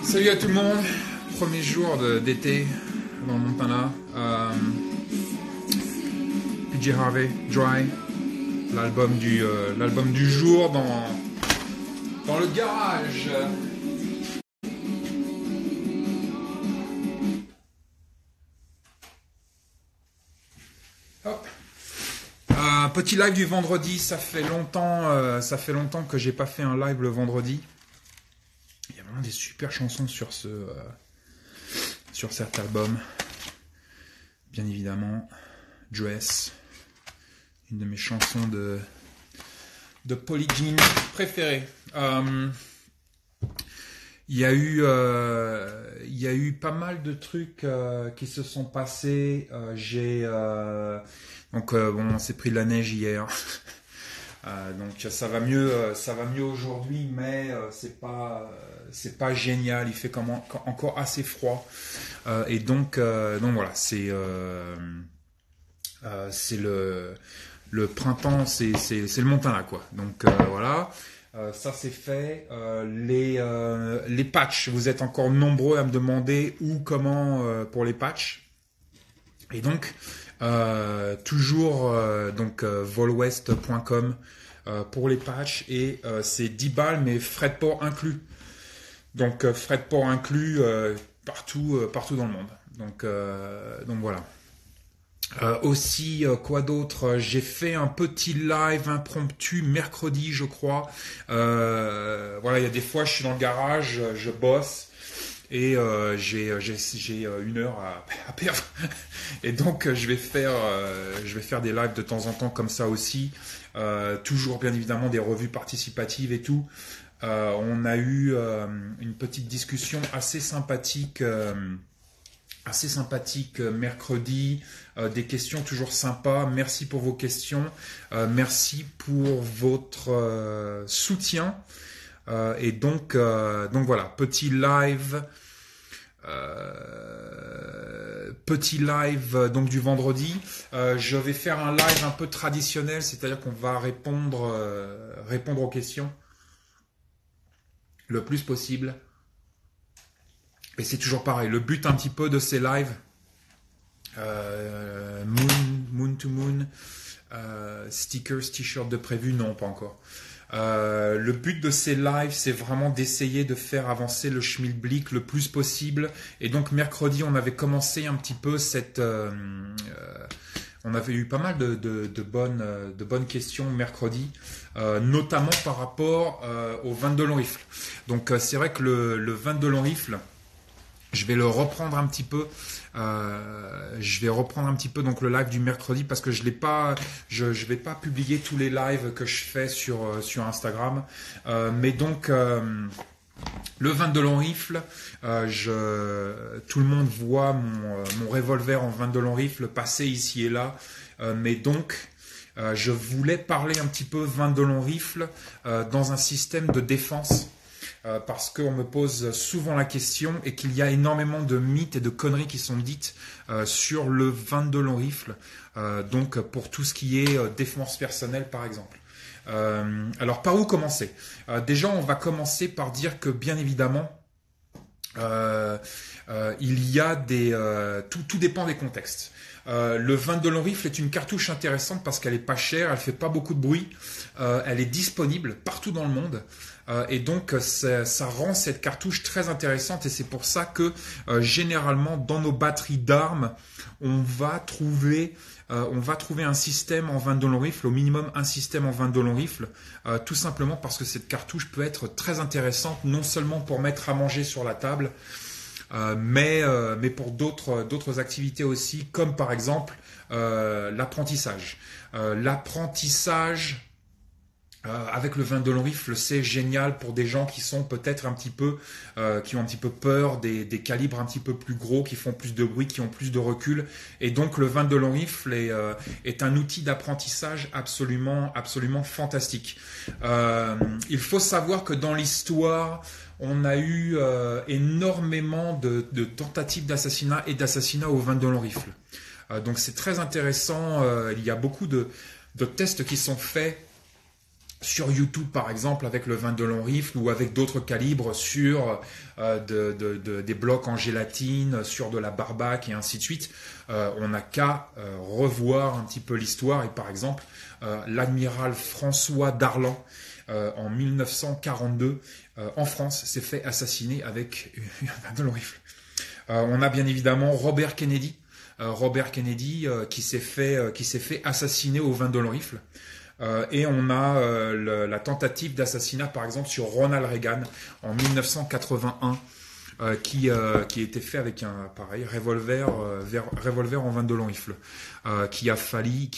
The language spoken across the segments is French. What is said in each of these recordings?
Salut à tout le monde, premier jour d'été dans Montana. PJ Harvey, Dry, l'album du jour dans le garage. Hop. Petit live du vendredi, ça fait longtemps que j'ai pas fait un live le vendredi. Il y a vraiment des super chansons sur cet album. Bien évidemment, Dress, une de mes chansons de Polly Jean préférées. Il y a eu pas mal de trucs qui se sont passés. On s'est pris de la neige hier. Donc ça va mieux aujourd'hui, mais c'est pas génial. Il fait encore assez froid, et donc voilà, c'est le printemps, c'est le Montana quoi. Donc voilà, ça c'est fait. Les patchs, vous êtes encore nombreux à me demander où, comment pour les patchs, et donc toujours volwest.com pour les patchs, et c'est 10 balles mais frais de port inclus. Donc frais de port inclus partout dans le monde. Donc voilà. Aussi, quoi d'autre? J'ai fait un petit live impromptu mercredi, je crois. Voilà, il y a des fois je suis dans le garage, je bosse, et j'ai une heure à perdre. Et donc je vais faire des lives de temps en temps comme ça aussi. Toujours bien évidemment des revues participatives et tout. On a eu une petite discussion assez sympathique mercredi, des questions toujours sympas. Merci pour vos questions, merci pour votre soutien, et donc voilà, petit live donc du vendredi. Je vais faire un live un peu traditionnel, c'est-à-dire qu'on va répondre aux questions le plus possible. Et c'est toujours pareil, le but un petit peu de ces lives, moon to moon, stickers, t-shirts de prévu, non pas encore. Le but de ces lives, c'est vraiment d'essayer de faire avancer le schmilblick le plus possible. Et donc mercredi, on avait commencé un petit peu on avait eu pas mal de bonnes questions mercredi, notamment par rapport au 22 long rifle. Donc c'est vrai que le 22 long rifle, je vais le reprendre un petit peu. Donc le live du mercredi, parce que je vais pas publier tous les lives que je fais sur Instagram. Mais donc le 22 long rifle, tout le monde voit mon revolver en 22 long rifle passer ici et là. Mais donc je voulais parler un petit peu 22 long rifle dans un système de défense. Parce qu'on me pose souvent la question, et qu'il y a énormément de mythes et de conneries qui sont dites sur le 22 long rifle, donc pour tout ce qui est défense personnelle par exemple. Alors par où commencer? Déjà on va commencer par dire que bien évidemment il y a tout dépend des contextes. Le 22 long rifle est une cartouche intéressante parce qu'elle est pas chère, elle fait pas beaucoup de bruit, elle est disponible partout dans le monde, et donc ça rend cette cartouche très intéressante, et c'est pour ça que généralement dans nos batteries d'armes on va trouver un système en 22 long rifle, au minimum un système en 22 long rifle, tout simplement parce que cette cartouche peut être très intéressante, non seulement pour mettre à manger sur la table, mais pour d'autres activités aussi, comme par exemple l'apprentissage. L'apprentissage avec le 22 long rifle, c'est génial pour des gens qui sont peut-être qui ont un petit peu peur des calibres un petit peu plus gros, qui font plus de bruit, qui ont plus de recul. Et donc le 22 long rifle est un outil d'apprentissage absolument fantastique. Il faut savoir que dans l'histoire, on a eu énormément de tentatives d'assassinat et d'assassinat au 22 long rifle. Donc c'est très intéressant. Il y a beaucoup de tests qui sont faits sur YouTube par exemple avec le 22 long rifle ou avec d'autres calibres sur des blocs en gélatine, sur de la barbac et ainsi de suite. On n'a qu'à revoir un petit peu l'histoire et par exemple l'amiral François Darlan en 1942 en France s'est fait assassiner avec un 22 long rifle. On a bien évidemment Robert Kennedy qui s'est fait assassiner au 22 long rifle. Et on a la tentative d'assassinat par exemple sur Ronald Reagan en 1981 qui a été fait avec un pareil revolver en 22 long rifle qui a failli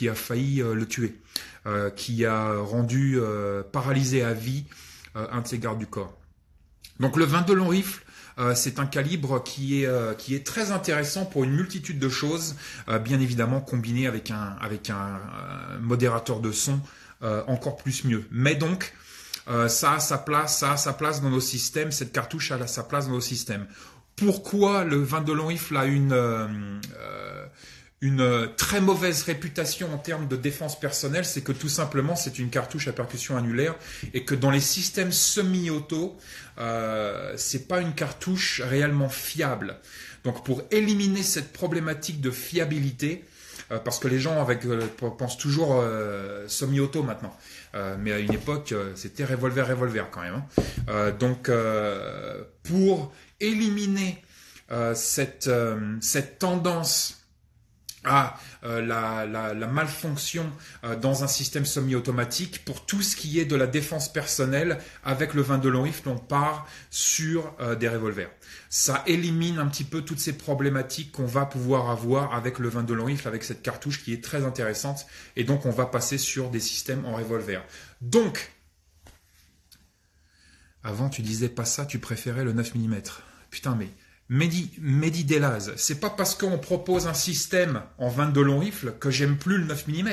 le tuer, qui a rendu paralysé à vie un de ses gardes du corps. Donc le 22 long rifle, c'est un calibre qui est très intéressant pour une multitude de choses, bien évidemment combiné avec un modérateur de son encore plus mieux. Mais donc ça a sa place dans nos systèmes, cette cartouche a sa place dans nos systèmes. Pourquoi le 22 long rifle a une très mauvaise réputation en termes de défense personnelle, c'est que tout simplement c'est une cartouche à percussion annulaire et que dans les systèmes semi-auto, c'est pas une cartouche réellement fiable. Donc pour éliminer cette problématique de fiabilité, parce que les gens pensent toujours semi-auto maintenant, mais à une époque c'était revolver quand même. Donc pour éliminer cette tendance à la malfonction dans un système semi-automatique, pour tout ce qui est de la défense personnelle, avec le 22 long rifle, on part sur des revolvers. Ça élimine un petit peu toutes ces problématiques qu'on va pouvoir avoir avec le 22 long rifle, avec cette cartouche qui est très intéressante, et donc on va passer sur des systèmes en revolver. Donc, avant tu disais pas ça, tu préférais le 9 mm. Putain, mais Mehdi Delaz, c'est pas parce qu'on propose un système en 22 long rifle que j'aime plus le 9 mm.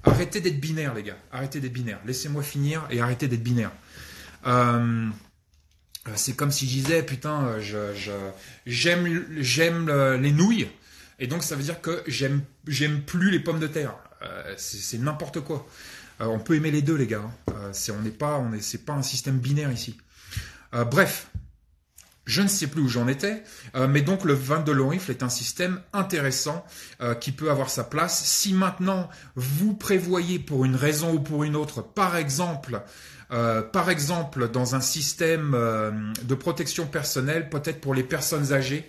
Arrêtez d'être binaire, les gars. Arrêtez d'être binaire. Laissez-moi finir et arrêtez d'être binaire. C'est comme si je disais, putain, j'aime les nouilles, et donc ça veut dire que j'aime plus les pommes de terre. C'est n'importe quoi. On peut aimer les deux, les gars. C'est pas un système binaire ici. Bref. Je ne sais plus où j'en étais, mais donc le 22 long rifle est un système intéressant qui peut avoir sa place. Si maintenant vous prévoyez pour une raison ou pour une autre, par exemple dans un système de protection personnelle, peut-être pour les personnes âgées,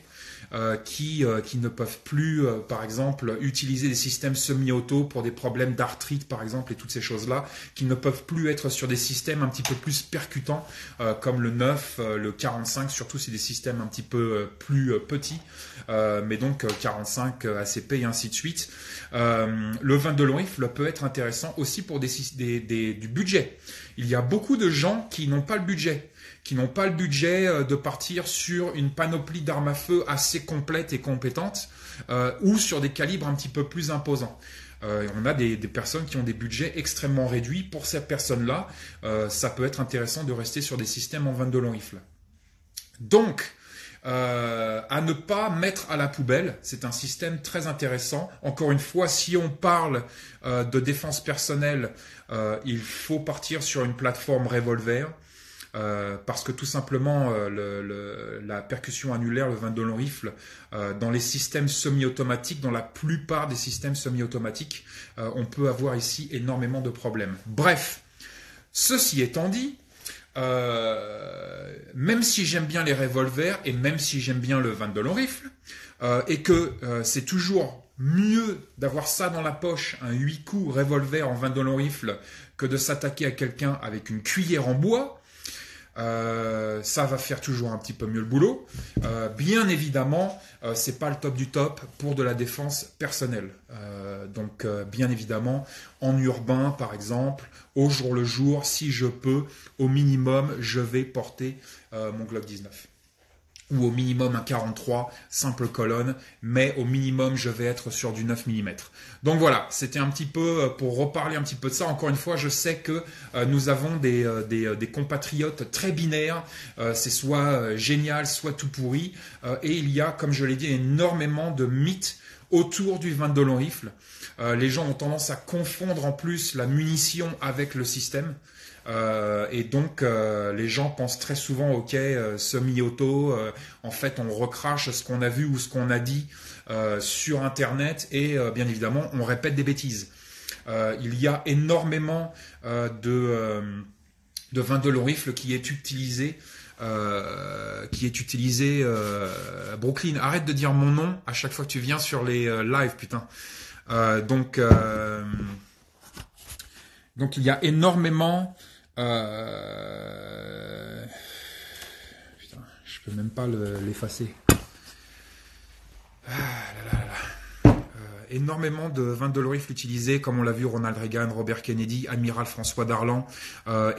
qui ne peuvent plus, par exemple, utiliser des systèmes semi-auto pour des problèmes d'arthrite, par exemple, et toutes ces choses-là, qui ne peuvent plus être sur des systèmes un petit peu plus percutants, comme le 9, le 45, surtout c'est des systèmes un petit peu plus petits, mais donc 45, ACP et ainsi de suite. Le 22 long rifle peut être intéressant aussi pour du budget. Il y a beaucoup de gens qui n'ont pas le budget. De partir sur une panoplie d'armes à feu assez complète et compétente, ou sur des calibres un petit peu plus imposants. On a des personnes qui ont des budgets extrêmement réduits. Pour ces personnes-là, ça peut être intéressant de rester sur des systèmes en 22 long rifle. Donc, à ne pas mettre à la poubelle, c'est un système très intéressant. Encore une fois, si on parle de défense personnelle, il faut partir sur une plateforme revolver. Parce que tout simplement la percussion annulaire, le 22 long rifle, dans les systèmes semi-automatiques, dans la plupart des systèmes semi-automatiques, on peut avoir ici énormément de problèmes. Bref, ceci étant dit, même si j'aime bien les revolvers et même si j'aime bien le 22 long rifle, et que c'est toujours mieux d'avoir ça dans la poche, un 8 coups revolver en 22 long rifle, que de s'attaquer à quelqu'un avec une cuillère en bois, ça va faire toujours un petit peu mieux le boulot. Bien évidemment, c'est pas le top du top pour de la défense personnelle. Donc, bien évidemment, en urbain, par exemple, au jour le jour, si je peux, au minimum, je vais porter mon Glock 19. Ou au minimum un 43, simple colonne, mais au minimum je vais être sur du 9 mm. Donc voilà, c'était un petit peu pour reparler un petit peu de ça. Encore une fois, je sais que nous avons des compatriotes très binaires, c'est soit génial, soit tout pourri, et il y a, comme je l'ai dit, énormément de mythes autour du vin de Dolorifle. Les gens ont tendance à confondre en plus la munition avec le système. Et donc les gens pensent très souvent ok semi-auto, en fait on recrache ce qu'on a vu ou ce qu'on a dit sur internet et bien évidemment on répète des bêtises. Il y a énormément de vin de Dolorifle qui est utilisé Brooklyn, arrête de dire mon nom à chaque fois que tu viens sur les lives, putain. Donc il y a énormément putain, je peux même pas l'effacer. Énormément de vins de Dolorifle utilisés, comme on l'a vu, Ronald Reagan, Robert Kennedy, Amiral François Darlan,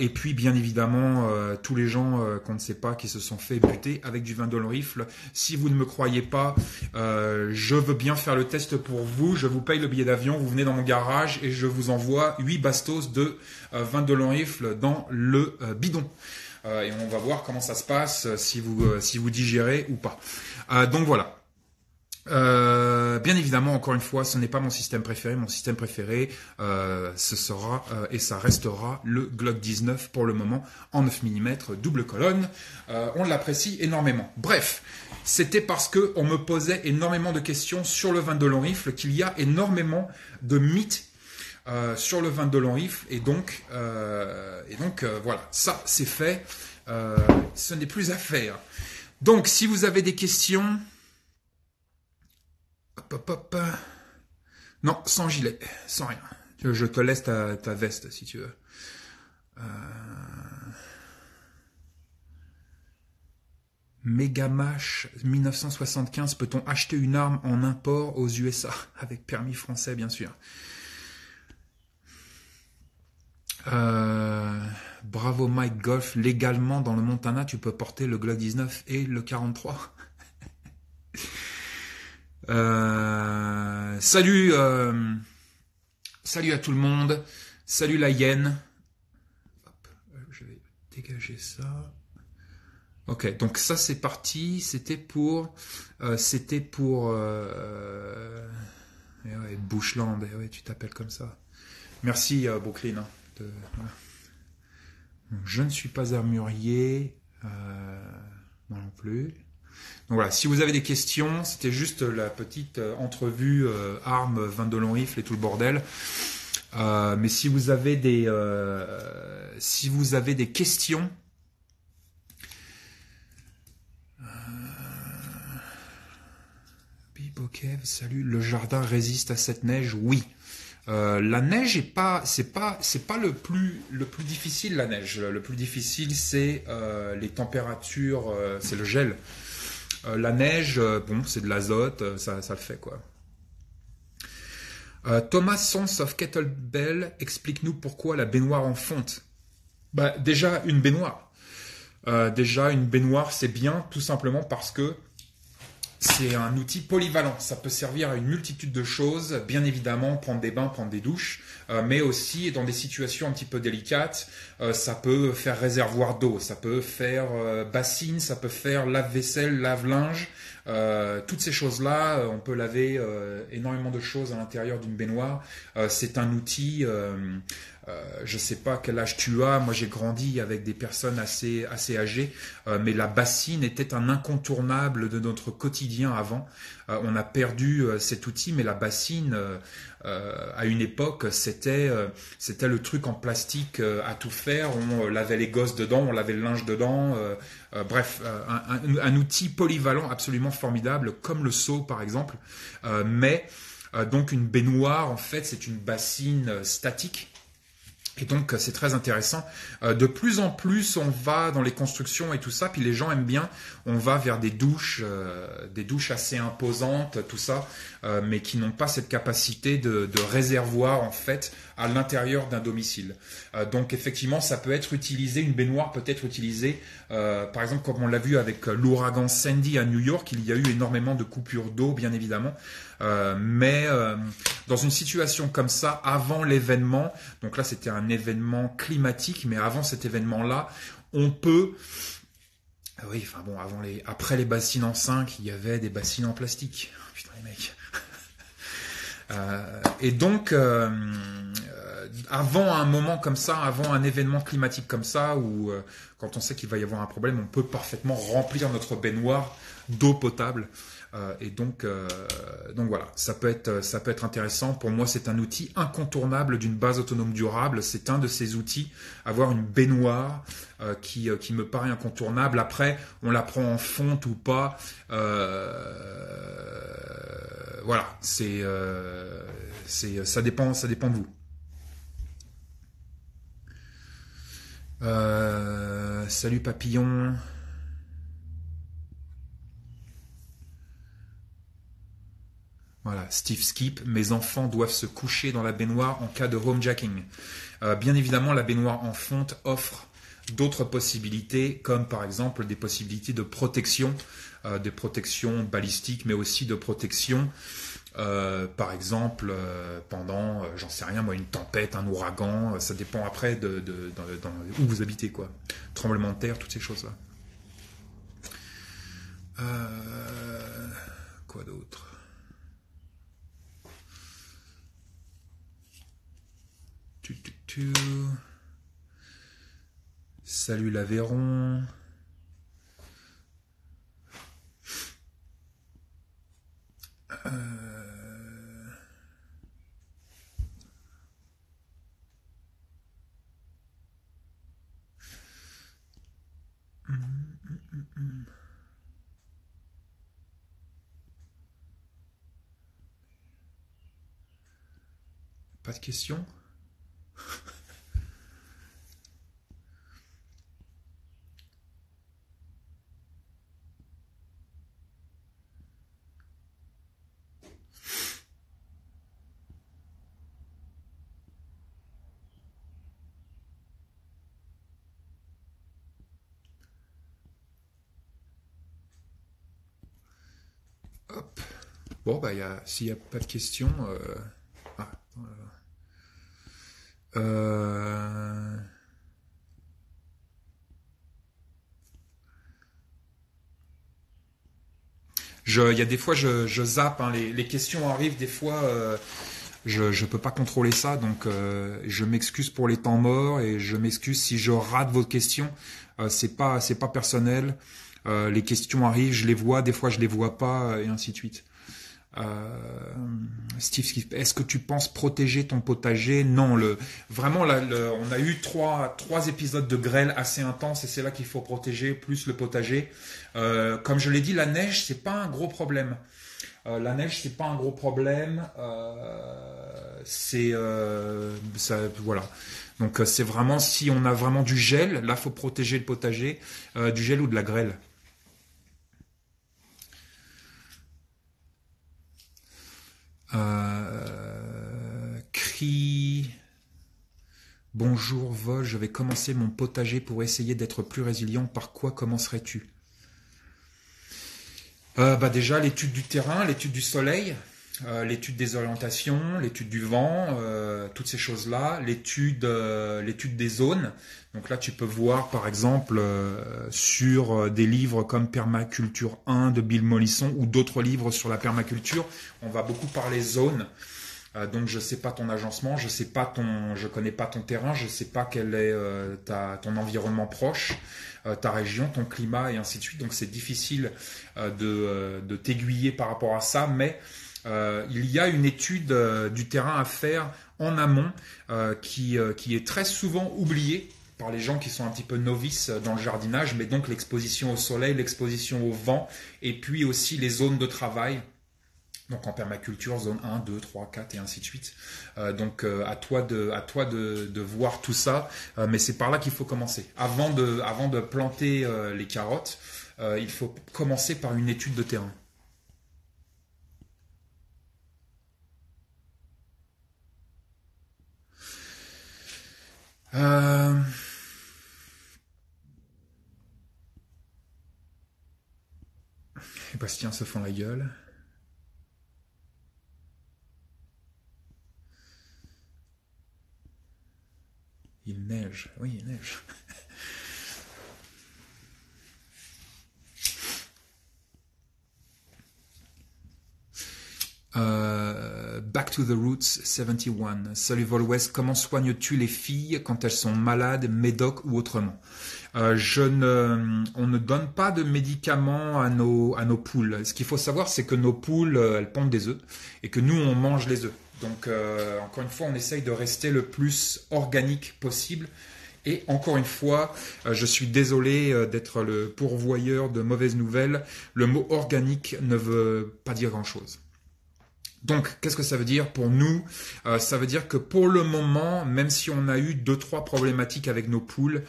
et puis bien évidemment tous les gens qu'on ne sait pas qui se sont fait buter avec du vin de Dolorifle. Si vous ne me croyez pas, je veux bien faire le test pour vous, je vous paye le billet d'avion, vous venez dans mon garage et je vous envoie 8 bastos de vin de Dolorifle dans le bidon. Et on va voir comment ça se passe, si vous digérez ou pas. Donc voilà. Bien évidemment, encore une fois, ce n'est pas mon système préféré. Mon système préféré, ce sera et ça restera le Glock 19 pour le moment en 9 mm double colonne. On l'apprécie énormément. Bref, c'était parce que on me posait énormément de questions sur le vin de Dolorifle, qu'il y a énormément de mythes sur le vin de Dolorifle, et donc voilà, ça c'est fait. Ce n'est plus à faire. Donc, si vous avez des questions. Hop. Non, sans gilet, sans rien. Je te laisse ta veste si tu veux. Megamash 1975, peut-on acheter une arme en import aux USA avec permis français, bien sûr. Bravo Mike Golf, légalement dans le Montana, tu peux porter le Glock 19 et le 43. Salut à tout le monde. Salut la hyène. Hop, je vais dégager ça. Ok, donc ça c'est parti. C'était pour Bushland. Ouais, tu t'appelles comme ça. Merci Brooklyn. Voilà. Donc, je ne suis pas armurier. Moi non plus. Donc voilà, si vous avez des questions, c'était juste la petite entrevue armes, vin de Dolorifle et tout le bordel. Mais si vous avez des questions, Bibokev, salut. Le jardin résiste à cette neige, oui. La neige c'est pas le plus difficile, la neige. Le plus difficile c'est les températures, c'est le gel. La neige, bon, c'est de l'azote, ça le fait, quoi. Thomas Sons of Kettlebell, explique-nous pourquoi la baignoire en fonte. Bah, déjà, une baignoire. C'est bien, tout simplement parce que c'est un outil polyvalent. Ça peut servir à une multitude de choses, bien évidemment, prendre des bains, prendre des douches, mais aussi dans des situations un petit peu délicates, ça peut faire réservoir d'eau, ça peut faire bassine, ça peut faire lave-vaisselle, lave-linge. Toutes ces choses-là, on peut laver énormément de choses à l'intérieur d'une baignoire. C'est un outil, je sais pas quel âge tu as, moi j'ai grandi avec des personnes assez âgées, mais la bassine était un incontournable de notre quotidien avant. On a perdu cet outil, mais la bassine, à une époque, c'était le truc en plastique à tout faire. On lavait les gosses dedans, on lavait le linge dedans. Bref, un outil polyvalent absolument formidable, comme le seau par exemple. Donc une baignoire, en fait, c'est une bassine statique. Et donc c'est très intéressant. De plus en plus, on va dans les constructions et tout ça, puis les gens aiment bien. On va vers des douches assez imposantes, tout ça, mais qui n'ont pas cette capacité de réservoir en fait à l'intérieur d'un domicile. Donc effectivement, ça peut être utilisé. Une baignoire peut être utilisée, par exemple, comme on l'a vu avec l'ouragan Sandy à New York. Il y a eu énormément de coupures d'eau, bien évidemment. Mais dans une situation comme ça, avant l'événement, donc là c'était un événement climatique, mais avant cet événement-là, on peut, oui, enfin bon, après les bassines en 5, il y avait des bassines en plastique. Putain les mecs. Et donc, avant un moment comme ça, avant un événement climatique comme ça, où quand on sait qu'il va y avoir un problème, on peut parfaitement remplir notre baignoire d'eau potable. Donc voilà, ça peut être intéressant. Pour moi, c'est un outil incontournable d'une base autonome durable. C'est un de ces outils, avoir une baignoire qui me paraît incontournable. Après, on la prend en fonte ou pas. Voilà, ça dépend de vous. Salut papillon. Voilà, Steve Skip, mes enfants doivent se coucher dans la baignoire en cas de homejacking. Bien évidemment, la baignoire en fonte offre d'autres possibilités, comme par exemple des possibilités de protection balistique, mais aussi de protection, par exemple, pendant, j'en sais rien, moi, une tempête, un ouragan, ça dépend après où vous habitez, quoi. Tremblement de terre, toutes ces choses-là. Quoi d'autre ? Salut l'Aveyron. Pas de questions ? Hop. Bon, bah, s'il n'y a pas de questions... Ah, il y a des fois, je zappe, hein, les questions arrivent, des fois, je peux pas contrôler ça, donc je m'excuse pour les temps morts et je m'excuse si je rate vos questions. C'est pas personnel. Les questions arrivent, je les vois, des fois je les vois pas, et ainsi de suite. Steve, est-ce que tu penses protéger ton potager? Non, vraiment, on a eu trois épisodes de grêle assez intenses et c'est là qu'il faut protéger plus le potager. Comme je l'ai dit, la neige, c'est pas un gros problème. La neige, c'est pas un gros problème. Voilà. Donc c'est vraiment si on a vraiment du gel, là faut protéger le potager, du gel ou de la grêle. Cri. Bonjour Vol, je vais commencer mon potager pour essayer d'être plus résilient. Par quoi commencerais-tu? Déjà l'étude du terrain, l'étude du soleil, l'étude des orientations, l'étude du vent, toutes ces choses-là, l'étude des zones. Donc là, tu peux voir par exemple sur des livres comme Permaculture 1 de Bill Mollison ou d'autres livres sur la permaculture, on va beaucoup parler zones. Donc je sais pas ton agencement, je connais pas ton terrain, je sais pas quel est ton environnement proche, ta région, ton climat et ainsi de suite. Donc c'est difficile de t'aiguiller par rapport à ça, mais il y a une étude du terrain à faire en amont qui est très souvent oubliée par les gens qui sont un petit peu novices dans le jardinage, mais donc l'exposition au soleil, l'exposition au vent, et puis aussi les zones de travail. Donc en permaculture, zone 1, 2, 3, 4 et ainsi de suite. Donc à toi de voir tout ça, mais c'est par là qu'il faut commencer. Avant de planter les carottes, il faut commencer par une étude de terrain. Les Bastiens se font la gueule. Il neige, oui, il neige. Back to the Roots 71. Salut Volwest, comment soignes-tu les filles quand elles sont malades, médoc ou autrement? On ne donne pas de médicaments à nos poules. Ce qu'il faut savoir, c'est que nos poules, elles pondent des œufs et que nous, on mange les œufs. Donc, encore une fois, on essaye de rester le plus organique possible. Et encore une fois, je suis désolé d'être le pourvoyeur de mauvaises nouvelles. Le mot organique ne veut pas dire grand-chose. Donc, qu'est-ce que ça veut dire pour nous? Ça veut dire que pour le moment, même si on a eu 2-3 problématiques avec nos poules,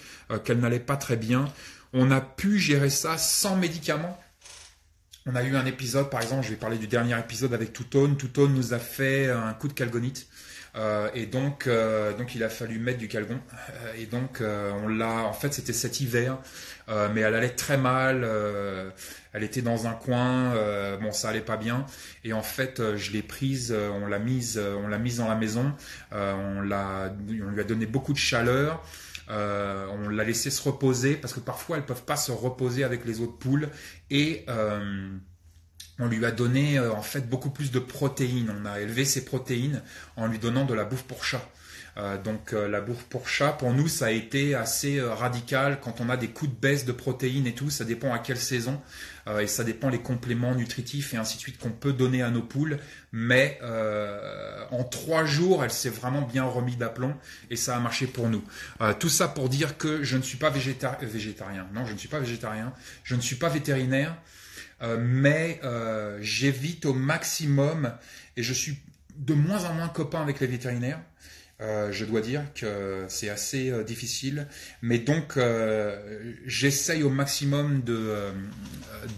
qu'elles n'allaient pas très bien, on a pu gérer ça sans médicaments. On a eu un épisode, par exemple, je vais parler du dernier épisode avec Toutone. Toutone nous a fait un coup de calgonite. Et donc il a fallu mettre du calgon. Et donc on l'a. En fait, c'était cet hiver, mais elle allait très mal. Elle était dans un coin. Bon, ça allait pas bien. Et en fait, je l'ai prise. On l'a mise dans la maison. On lui a donné beaucoup de chaleur. On l'a laissé se reposer parce que parfois elles peuvent pas se reposer avec les autres poules et on lui a donné en fait beaucoup plus de protéines. On a élevé ses protéines en lui donnant de la bouffe pour chat. Donc la bouffe pour chat, pour nous, ça a été assez radical quand on a des coups de baisse de protéines et tout. Ça dépend à quelle saison et ça dépend les compléments nutritifs et ainsi de suite qu'on peut donner à nos poules. Mais en 3 jours, elle s'est vraiment bien remis d'aplomb et ça a marché pour nous. Tout ça pour dire que je ne suis pas végétarien. Non, je ne suis pas végétarien. Je ne suis pas vétérinaire. Mais j'évite au maximum et je suis de moins en moins copain avec les vétérinaires. Je dois dire que c'est assez difficile, mais donc j'essaye au maximum de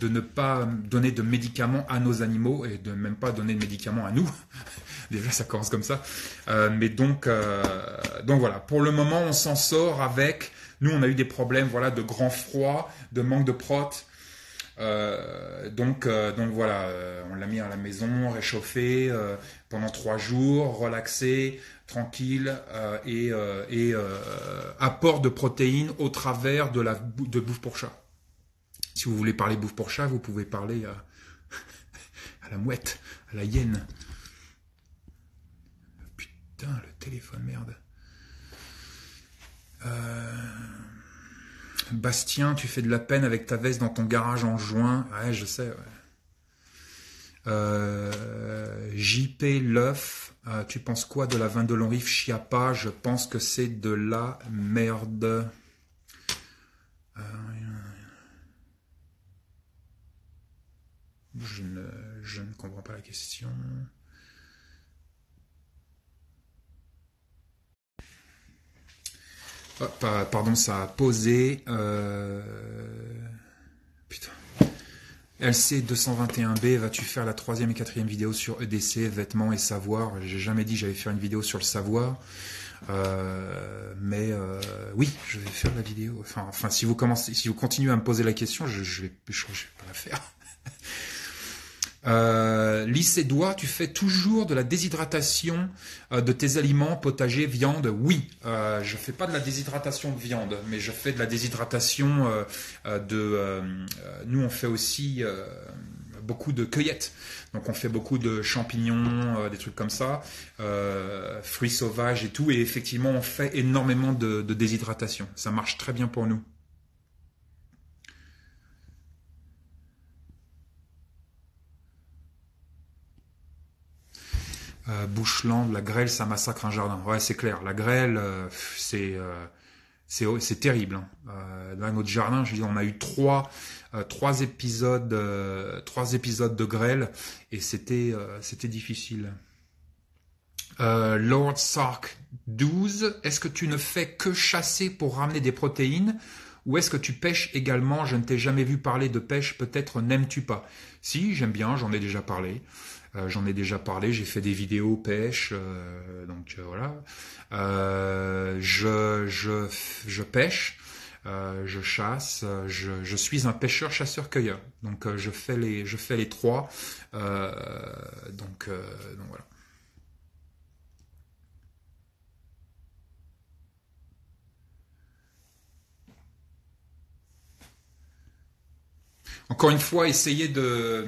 ne pas donner de médicaments à nos animaux et de même pas donner de médicaments à nous. Déjà, ça commence comme ça. Mais donc voilà. Pour le moment, on s'en sort avec. Nous, on a eu des problèmes, voilà, de grand froid, de manque de prot. Donc voilà, on l'a mis à la maison, réchauffé pendant 3 jours, relaxé, tranquille et apport de protéines au travers de bouffe pour chat. Si vous voulez parler bouffe pour chat, vous pouvez parler à la mouette, à la hyène. Putain, le téléphone, merde. Bastien, tu fais de la peine avec ta veste dans ton garage en juin. Ouais, je sais. Ouais. JP Leuf, tu penses quoi de la vin de Longriff Chiappa? Je pense que c'est de la merde. Je ne comprends pas la question. Hop, pardon, ça a posé. Putain. LC221B, vas-tu faire la 3e et 4e vidéo sur EDC, vêtements et savoir? J'ai jamais dit que j'allais faire une vidéo sur le savoir. Mais oui, je vais faire la vidéo. Enfin, si vous continuez à me poser la question, je vais pas la faire. Lys Edouard, tu fais toujours de la déshydratation de tes aliments, potager, viande? Oui, je fais pas de la déshydratation de viande, mais je fais de la déshydratation nous on fait aussi beaucoup de cueillettes. Donc on fait beaucoup de champignons, des trucs comme ça, fruits sauvages et tout, et effectivement on fait énormément de déshydratation. Ça marche très bien pour nous. Bushland, la grêle, ça massacre un jardin. Ouais, c'est clair. La grêle, c'est terrible. Hein. Dans notre jardin, je dis, on a eu trois épisodes de grêle et c'était difficile. Lord Sark 12, est-ce que tu ne fais que chasser pour ramener des protéines ou est-ce que tu pêches également? Je ne t'ai jamais vu parler de pêche, peut-être n'aimes-tu pas? Si, j'aime bien, j'en ai déjà parlé. J'ai fait des vidéos pêche, donc voilà. Je pêche, je chasse, je suis un pêcheur, chasseur, cueilleur. Donc je fais les trois. Donc voilà. Encore une fois, essayez de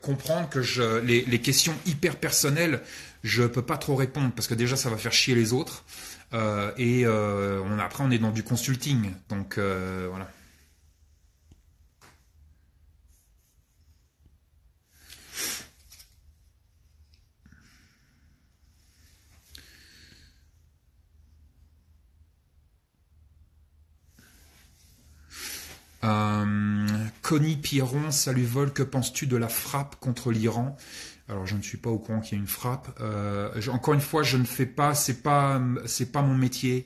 comprendre que les questions hyper personnelles, je peux pas trop répondre parce que déjà ça va faire chier les autres après on est dans du consulting, donc voilà. Connie Pierron, salut Vol, que penses-tu de la frappe contre l'Iran? Alors je ne suis pas au courant qu'il y ait une frappe. Encore une fois, je ne fais pas, c'est pas mon métier.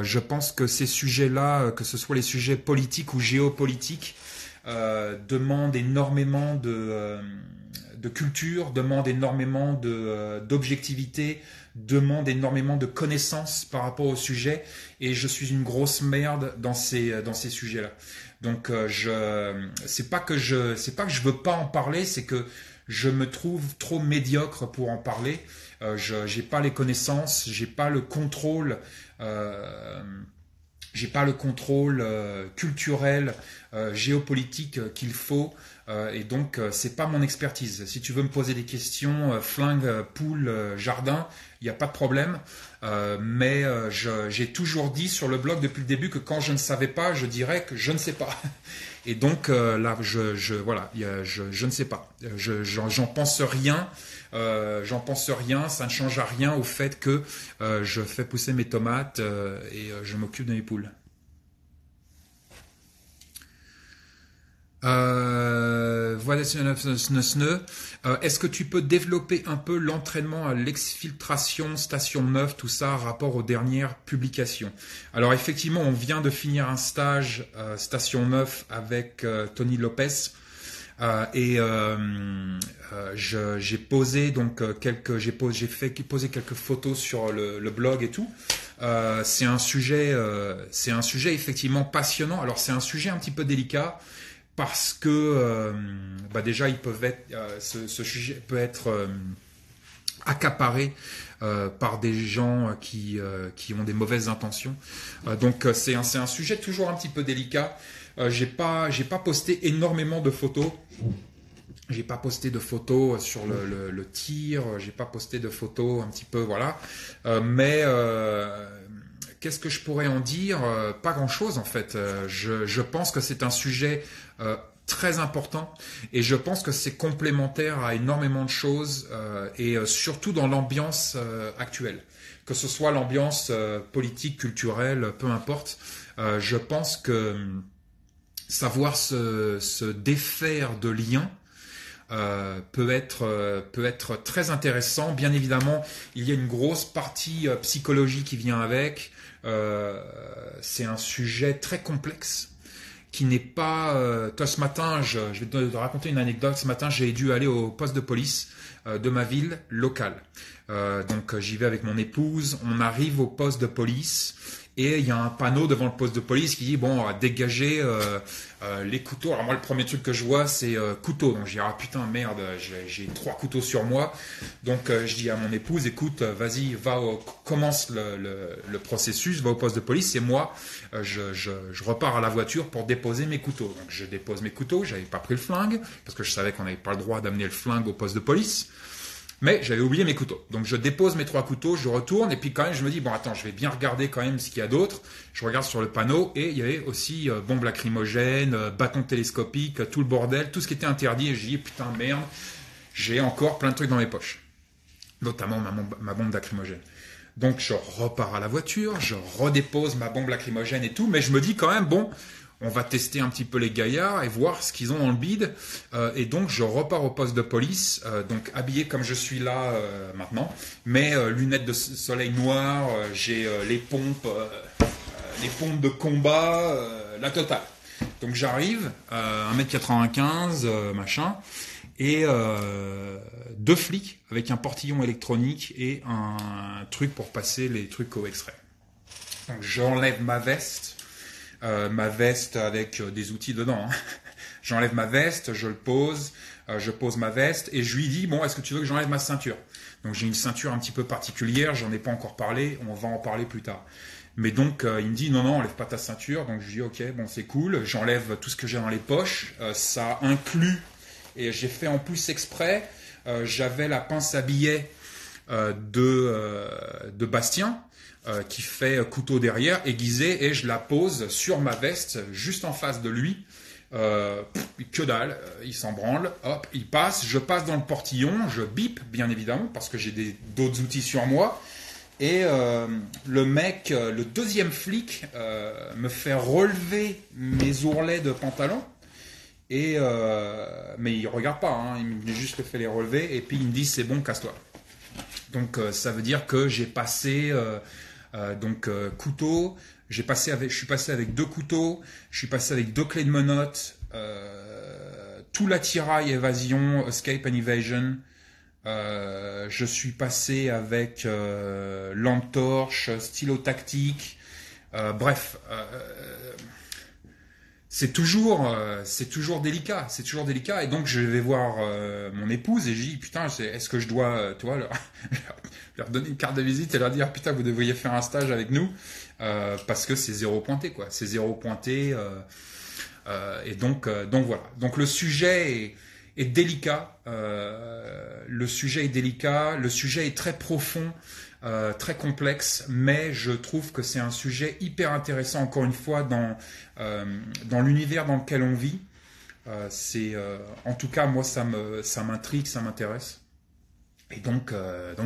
Je pense que ces sujets-là, que ce soit les sujets politiques ou géopolitiques, demandent énormément de culture, demandent énormément d'objectivité, demandent énormément de connaissances par rapport au sujet. Et je suis une grosse merde dans ces sujets-là. Donc c'est pas que je veux pas en parler, c'est que je me trouve trop médiocre pour en parler. J'ai pas les connaissances, j'ai pas le contrôle culturel, géopolitique qu'il faut, et donc c'est pas mon expertise. Si tu veux me poser des questions, flingue, poule, jardin, il n'y a pas de problème. Mais j'ai toujours dit sur le blog depuis le début que quand je ne savais pas, je dirais que je ne sais pas. Et donc là, voilà, je ne sais pas. J'en pense rien. Ça ne change à rien au fait que je fais pousser mes tomates et je m'occupe de mes poules. Voilà, est-ce que tu peux développer un peu l'entraînement à l'exfiltration, station 9, tout ça, rapport aux dernières publications? Alors effectivement, on vient de finir un stage station 9 avec Tony Lopez. J'ai posé donc j'ai posé quelques photos sur le blog et tout. C'est un sujet effectivement passionnant. Alors c'est un sujet un petit peu délicat parce que déjà ce sujet peut être accaparé par des gens qui ont des mauvaises intentions. Donc c'est un sujet toujours un petit peu délicat. J'ai pas posté énormément de photos. J'ai pas posté de photos sur le tir. J'ai pas posté de photos un petit peu, voilà. Mais qu'est-ce que je pourrais en dire? Pas grand-chose en fait. Je pense que c'est un sujet très important et je pense que c'est complémentaire à énormément de choses et surtout dans l'ambiance actuelle. Que ce soit l'ambiance politique, culturelle, peu importe. Je pense que savoir se défaire de liens peut être très intéressant. Bien évidemment, il y a une grosse partie psychologie qui vient avec. C'est un sujet très complexe qui n'est pas... toi, ce matin, je vais te raconter une anecdote. Ce matin, j'ai dû aller au poste de police de ma ville locale. Donc, j'y vais avec mon épouse. On arrive au poste de police et il y a un panneau devant le poste de police qui dit bon, dégager les couteaux. Alors moi, le premier truc que je vois, c'est couteau. Donc je dis ah putain merde, j'ai 3 couteaux sur moi. Donc je dis à mon épouse écoute, vas-y, commence le processus, va au poste de police et moi je repars à la voiture pour déposer mes couteaux. Donc je dépose mes couteaux. J'avais pas pris le flingue parce que je savais qu'on n'avait pas le droit d'amener le flingue au poste de police. Mais j'avais oublié mes couteaux. Donc je dépose mes 3 couteaux, je retourne et puis quand même je me dis bon attends, je vais bien regarder quand même ce qu'il y a d'autre. Je regarde sur le panneau et il y avait aussi bombes lacrymogènes, bâtons télescopiques, tout le bordel, tout ce qui était interdit. Et je dis putain merde, j'ai encore plein de trucs dans mes poches. Notamment ma bombe lacrymogène. Donc je repars à la voiture, je redépose ma bombe lacrymogène et tout, mais je me dis quand même bon... On va tester un petit peu les gaillards et voir ce qu'ils ont dans le bide. Et donc, je repars au poste de police, donc habillé comme je suis là maintenant, mais lunettes de soleil noires, j'ai les pompes de combat, la totale. Donc, j'arrive, 1m95, machin, et 2 flics avec un portillon électronique et un truc pour passer les trucs au extrait. Donc, j'enlève ma veste avec des outils dedans. Hein. J'enlève ma veste, je pose ma veste et je lui dis bon, est-ce que tu veux que j'enlève ma ceinture? Donc j'ai une ceinture un petit peu particulière, j'en ai pas encore parlé, on va en parler plus tard. Mais donc il me dit non, enlève pas ta ceinture. Donc je dis ok, bon c'est cool, j'enlève tout ce que j'ai dans les poches, ça inclut, et j'ai fait en plus exprès, j'avais la pince à billets de Bastien, qui fait couteau derrière, aiguisé, et je la pose sur ma veste, juste en face de lui. Que dalle, il s'en branle, hop, il passe, je passe dans le portillon, je bip, bien évidemment, parce que j'ai d'autres outils sur moi. Et le mec, le deuxième flic, me fait relever mes ourlets de pantalon. Et mais il regarde pas, hein, il me juste fait les relever et puis il me dit c'est bon, casse-toi. Donc ça veut dire que j'ai passé couteau, je suis passé avec 2 couteaux, je suis passé avec 2 clés de menottes, tout l'attirail évasion, escape and evasion. Je suis passé avec lampe torche, stylo tactique, bref. C'est toujours délicat, et donc je vais voir mon épouse et je dis putain, est-ce que je dois, tu vois, leur donner une carte de visite et leur dire putain, vous devriez faire un stage avec nous, parce que c'est 0 pointé quoi, c'est 0 pointé, et donc voilà. Donc le sujet est délicat, le sujet est très profond. Très complexe, mais je trouve que c'est un sujet hyper intéressant, encore une fois, dans l'univers dans lequel on vit. En tout cas, moi, ça m'intrigue, ça m'intéresse. Et donc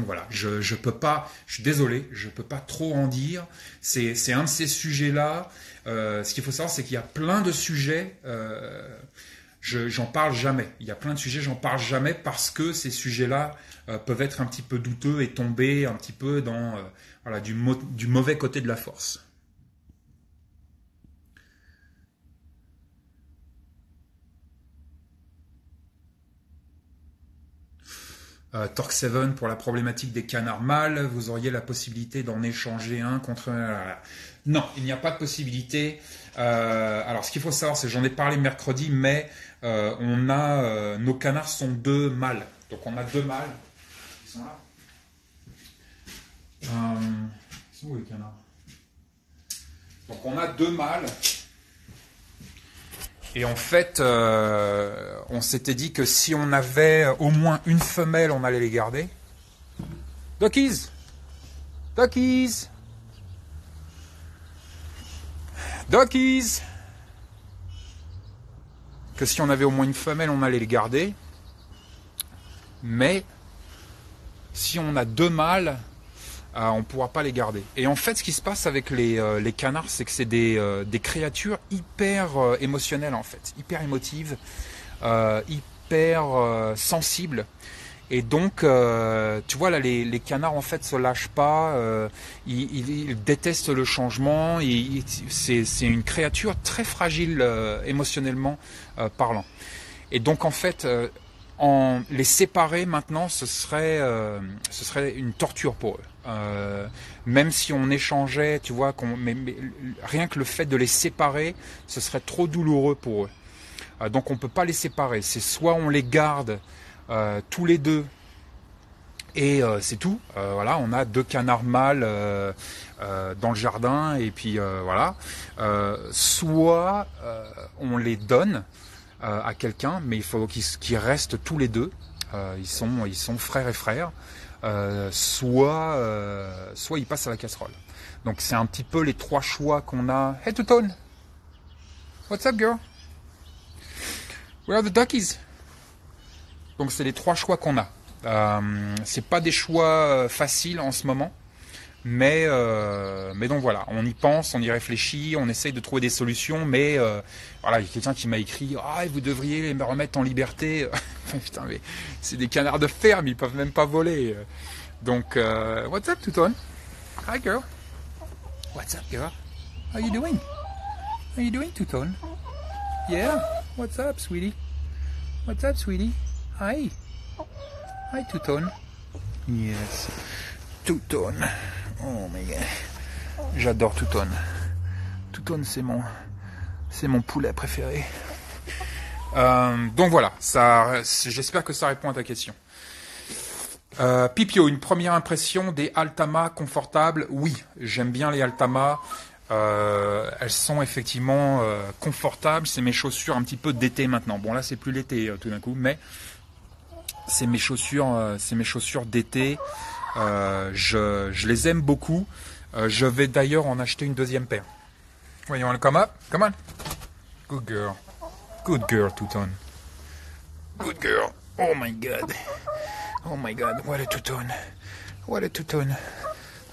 voilà, je peux pas, je suis désolé, je peux pas trop en dire. C'est un de ces sujets-là. Ce qu'il faut savoir, c'est qu'il y a plein de sujets. J'en parle jamais. Il y a plein de sujets, j'en parle jamais parce que ces sujets-là peuvent être un petit peu douteux et tomber un petit peu dans du mauvais côté de la force. Torque 7 pour la problématique des canards mâles, vous auriez la possibilité d'en échanger un contre... Non, il n'y a pas de possibilité. Alors ce qu'il faut savoir, c'est que j'en ai parlé mercredi, mais nos canards sont 2 mâles. Donc on a 2 mâles. Ils sont là. Ils sont où les canards? Donc on a 2 mâles. Et en fait, on s'était dit que si on avait au moins une femelle, on allait les garder. Duckies! Duckies! Duckies! Que si on avait au moins une femelle, on allait les garder. Mais si on a 2 mâles, on ne pourra pas les garder. Et en fait, ce qui se passe avec les canards, c'est que c'est des créatures hyper émotionnelles, en fait, hyper émotives, hyper sensibles. Et donc, tu vois, là, les canards, en fait, se lâchent pas, ils détestent le changement, c'est une créature très fragile émotionnellement parlant. Et donc, en fait, les séparer maintenant, ce serait une torture pour eux. Même si on échangeait, tu vois, mais rien que le fait de les séparer, ce serait trop douloureux pour eux. Donc on peut pas les séparer. C'est soit on les garde tous les 2 et c'est tout. Voilà, on a 2 canards mâles dans le jardin et puis voilà. Soit on les donne à quelqu'un, mais il faut qu'ils restent tous les 2. Ils sont frères et frères. Soit ils passent à la casserole. Donc c'est un petit peu les 3 choix qu'on a. Hey Tutone, what's up girl? Where are the duckies? Donc c'est les 3 choix qu'on a. C'est pas des choix faciles en ce moment. Mais donc voilà, on y pense, on y réfléchit, on essaye de trouver des solutions, mais voilà, il y a quelqu'un qui m'a écrit « Ah, vous devriez me remettre en liberté !» Putain, mais c'est des canards de ferme, ils peuvent même pas voler. Donc, what's up, Tuton? Hi, girl. What's up, girl? How you doing? How you doing, Tuton? Yeah? What's up, sweetie? What's up, sweetie? Hi. Hi, Tuton. Yes. Tuton. Oh my god. J'adore Tuton. Tuton, c'est mon poulet préféré. Donc voilà, j'espère que ça répond à ta question. Pipio, une première impression des Altama confortables? Oui, j'aime bien les Altama. Elles sont effectivement confortables. C'est mes chaussures un petit peu d'été maintenant. Bon là, c'est plus l'été tout d'un coup, mais c'est mes chaussures d'été. Je les aime beaucoup. Je vais d'ailleurs en acheter une deuxième paire. Voyons, come up, come on. Good girl, Touton. Good girl. Oh my god, what a Touton. What a Touton.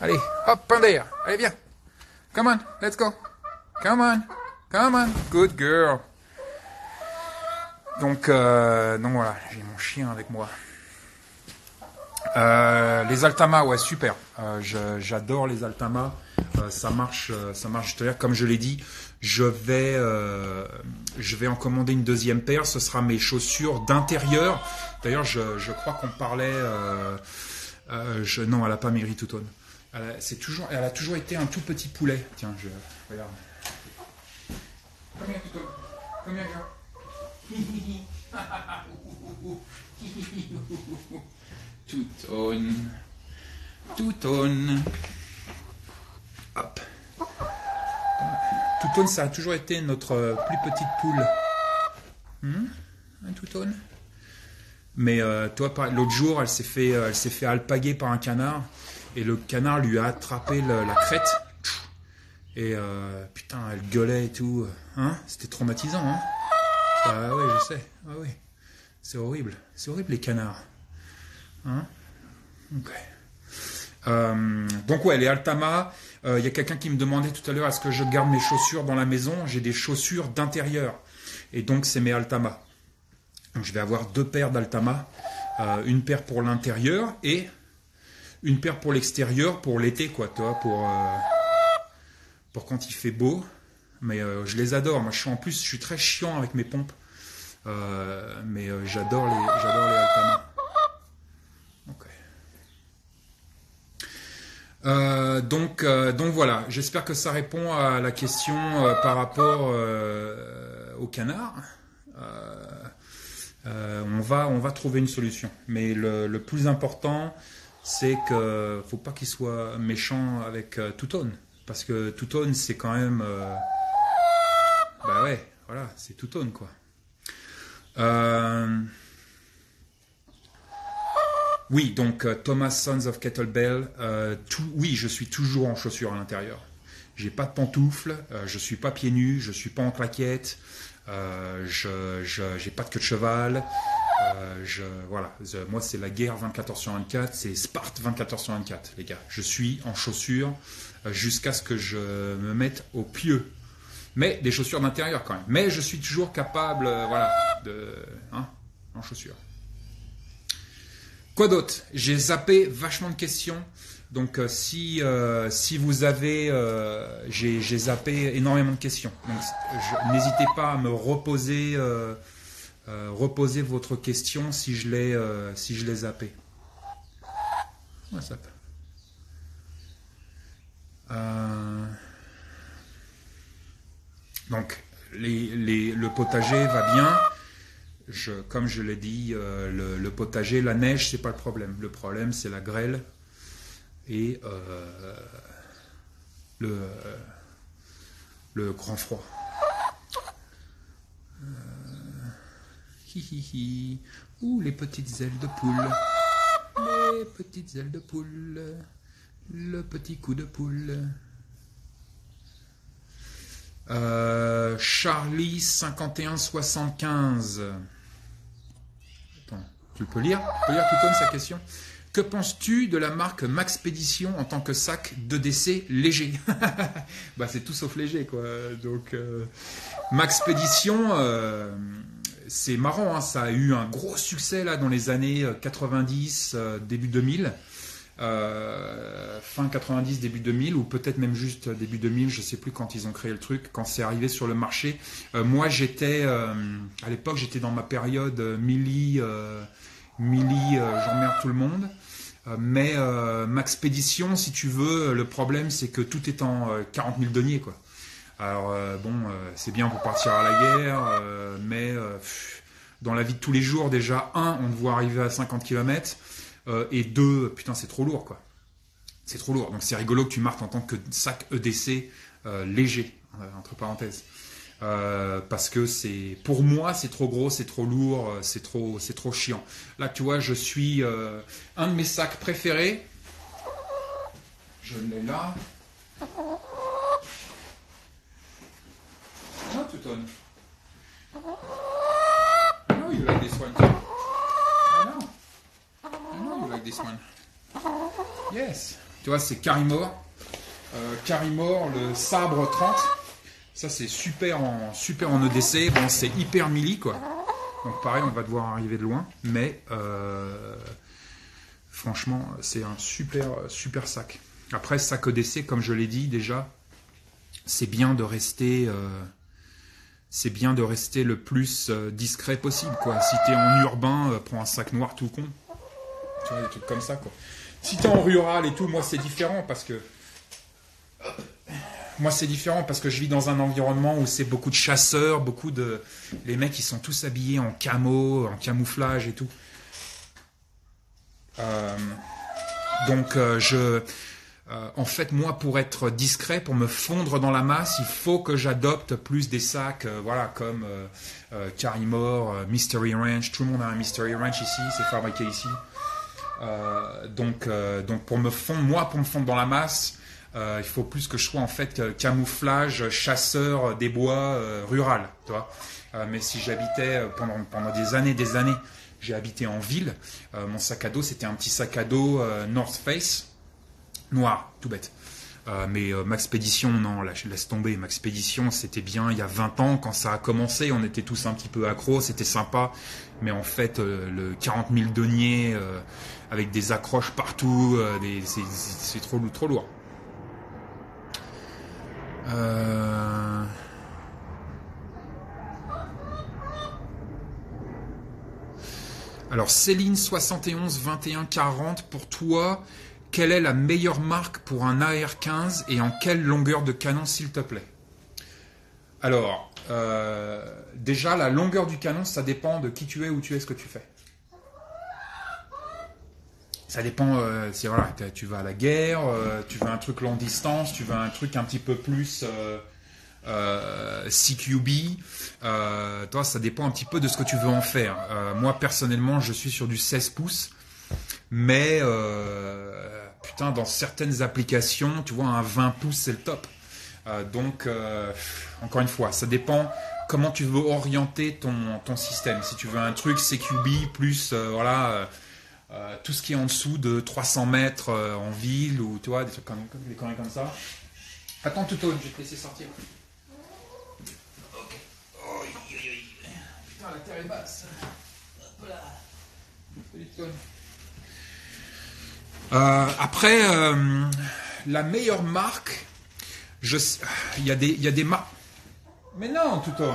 Allez, hop, un d'air. Allez, viens. Come on, let's go. Come on. Good girl. Donc voilà, j'ai mon chien avec moi. Les Altama, ouais, super. J'adore les Altama. Ça marche. C'est-à-dire, comme je l'ai dit, je vais en commander une deuxième paire. Ce sera mes chaussures d'intérieur. D'ailleurs, je crois qu'on parlait. Non, elle a pas maigri tout tonne. Elle a toujours été un tout petit poulet. Tiens, regarde. Combien tout tonne? Combien? Touton. Hop. Touton, ça a toujours été notre plus petite poule. Un Touton. Mais toi, l'autre jour, elle s'est fait alpaguer par un canard. Et le canard lui a attrapé la crête. Et putain, elle gueulait et tout. Hein? C'était traumatisant, hein? Ah oui, je sais. Ah oui. C'est horrible. C'est horrible, les canards. Hein? Ok. Donc ouais, les Altama. Il y a quelqu'un qui me demandait tout à l'heure, est-ce que je garde mes chaussures dans la maison? J'ai des chaussures d'intérieur. Et donc, c'est mes Altama. Donc, je vais avoir deux paires d'Altama. Une paire pour l'intérieur et une paire pour l'extérieur, pour l'été, quoi, toi, pour quand il fait beau. Mais je les adore. Moi, je suis très chiant avec mes pompes. Mais j'adore les Altama. Donc voilà, j'espère que ça répond à la question par rapport au canard. On va trouver une solution. Mais le plus important, c'est que faut pas qu'il soit méchant avec Touton. Parce que Touton, c'est quand même... bah ouais, voilà, c'est Touton, quoi. Oui, donc Thomas Sons of Kettlebell, oui, je suis toujours en chaussures à l'intérieur. J'ai pas de pantoufles, je suis pas pieds nus, je suis pas en claquettes, j'ai pas de queue de cheval. Voilà, moi c'est la guerre 24h/24, c'est Sparte 24h/24, les gars. Je suis en chaussures jusqu'à ce que je me mette au pieu. Mais des chaussures d'intérieur quand même. Mais je suis toujours capable, voilà, en chaussures. Quoi d'autre? J'ai zappé vachement de questions. Donc si vous avez... j'ai zappé énormément de questions. Donc n'hésitez pas à me reposer votre question si je l'ai zappé. Ouais, ça peut. Donc le potager va bien. Comme je l'ai dit, le potager, la neige, c'est pas le problème. Le problème, c'est la grêle et le grand froid. Ouh, les petites ailes de poule. Les petites ailes de poule. Le petit coup de poule. Charlie 5175. Attends, tu peux lire Touton sa question. Que penses-tu de la marque Maxpédition en tant que sac de décès léger? Bah c'est tout sauf léger, quoi. Donc Maxpédition, c'est marrant, hein, ça a eu un gros succès là dans les années 90, début 2000. Fin 90, début 2000, ou peut-être même juste début 2000, je sais plus quand ils ont créé le truc, quand c'est arrivé sur le marché. Moi j'étais, à l'époque j'étais dans ma période Millie, j'emmerde tout le monde. Mais Maxpédition, si tu veux, le problème c'est que tout est en 40 000 deniers, quoi. Alors c'est bien pour partir à la guerre, mais dans la vie de tous les jours, déjà, on te voit arriver à 50 km. Et 2, putain, c'est trop lourd, quoi. C'est trop lourd. Donc c'est rigolo que tu marques en tant que sac EDC léger, entre parenthèses. Parce que pour moi, c'est trop gros, c'est trop lourd, c'est trop chiant. Là, tu vois, je suis un de mes sacs préférés. Je l'ai là. Non, Touton. No, you like this one too. I know. I know you like this one. Yes. Tu vois, c'est Carimore. Carimore, le sabre 30. Ça, c'est super en EDC. Bon, c'est hyper melee, quoi. Donc, pareil, on va devoir arriver de loin. Mais, franchement, c'est un super sac. Après, sac EDC, comme je l'ai dit déjà, c'est bien de rester... c'est bien de rester le plus discret possible, quoi. Si t'es en urbain, prends un sac noir tout con. Tu vois, des trucs comme ça, quoi. Si t'es en rural et tout, moi c'est différent parce que... Moi c'est différent parce que je vis dans un environnement où c'est beaucoup de chasseurs, beaucoup de... Les mecs, ils sont tous habillés en camo, en camouflage et tout. Donc en fait, moi, pour être discret, pour me fondre dans la masse, il faut que j'adopte plus des sacs, voilà, comme Carimore, Mystery Ranch. Tout le monde a un Mystery Ranch ici, c'est fabriqué ici. Donc pour me fondre dans la masse, il faut plus que je sois en fait camouflage, chasseur des bois rural, tu vois. Mais si j'habitais pendant des années, j'ai habité en ville. Mon sac à dos, c'était un petit sac à dos North Face. Noir, tout bête. Mais Maxpédition, non, laisse tomber. Maxpédition, c'était bien il y a 20 ans, quand ça a commencé, on était tous un petit peu accros, c'était sympa. Mais en fait, le 40 000 deniers, avec des accroches partout, c'est trop lourd. Alors, Céline 71 21 40, pour toi... Quelle est la meilleure marque pour un AR-15 et en quelle longueur de canon, s'il te plaît? Alors, déjà, la longueur du canon, ça dépend de qui tu es, où tu es, ce que tu fais. Ça dépend, si voilà, tu vas à la guerre, tu veux un truc longue distance, tu veux un truc un petit peu plus CQB. Toi, ça dépend un petit peu de ce que tu veux en faire. Moi, personnellement, je suis sur du 16 pouces. Mais putain, dans certaines applications, tu vois, un 20 pouces, c'est le top. Donc, encore une fois, ça dépend comment tu veux orienter ton système. Si tu veux un truc CQB plus, voilà, tout ce qui est en dessous de 300 mètres en ville, ou tu vois, des trucs des conneries comme ça. Attends, Touton, je vais te laisser sortir. Ok. Oh, putain, la terre est basse. Hop là. Salut, Touton. Après, la meilleure marque, il y a des marques. Mais non, Touton.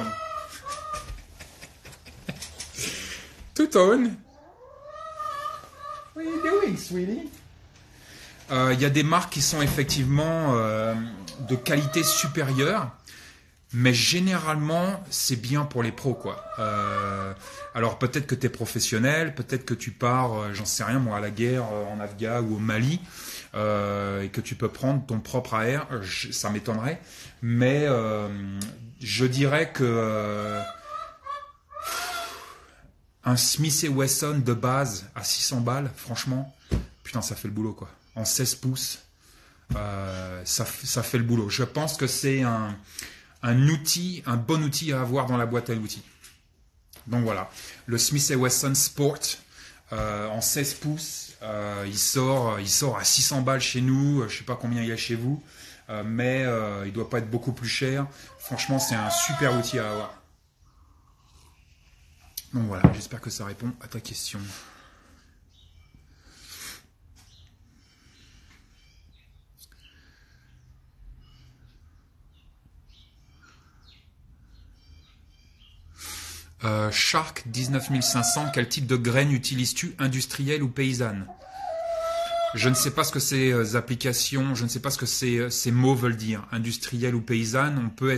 Touton. What are you doing, sweetie? Il y a des marques qui sont effectivement de qualité supérieure, mais généralement, c'est bien pour les pros, quoi. Alors peut-être que tu es professionnel, peut-être que tu pars, j'en sais rien moi, à la guerre en Afghan ou au Mali, et que tu peux prendre ton propre AR, ça m'étonnerait, mais je dirais que un Smith & Wesson de base à 600 balles, franchement, putain, ça fait le boulot, quoi. En 16 pouces, ça fait le boulot. Je pense que c'est un bon outil à avoir dans la boîte à outils. Donc voilà, le Smith & Wesson Sport en 16 pouces, il sort à 600 balles chez nous, je sais pas combien il y a chez vous, mais il doit pas être beaucoup plus cher. Franchement, c'est un super outil à avoir. Donc voilà, j'espère que ça répond à ta question. Shark 19500, quel type de graines utilises-tu, industrielle ou paysanne? Je ne sais pas ce que ces applications, je ne sais pas ce que ces mots veulent dire, industrielle ou paysanne. On peut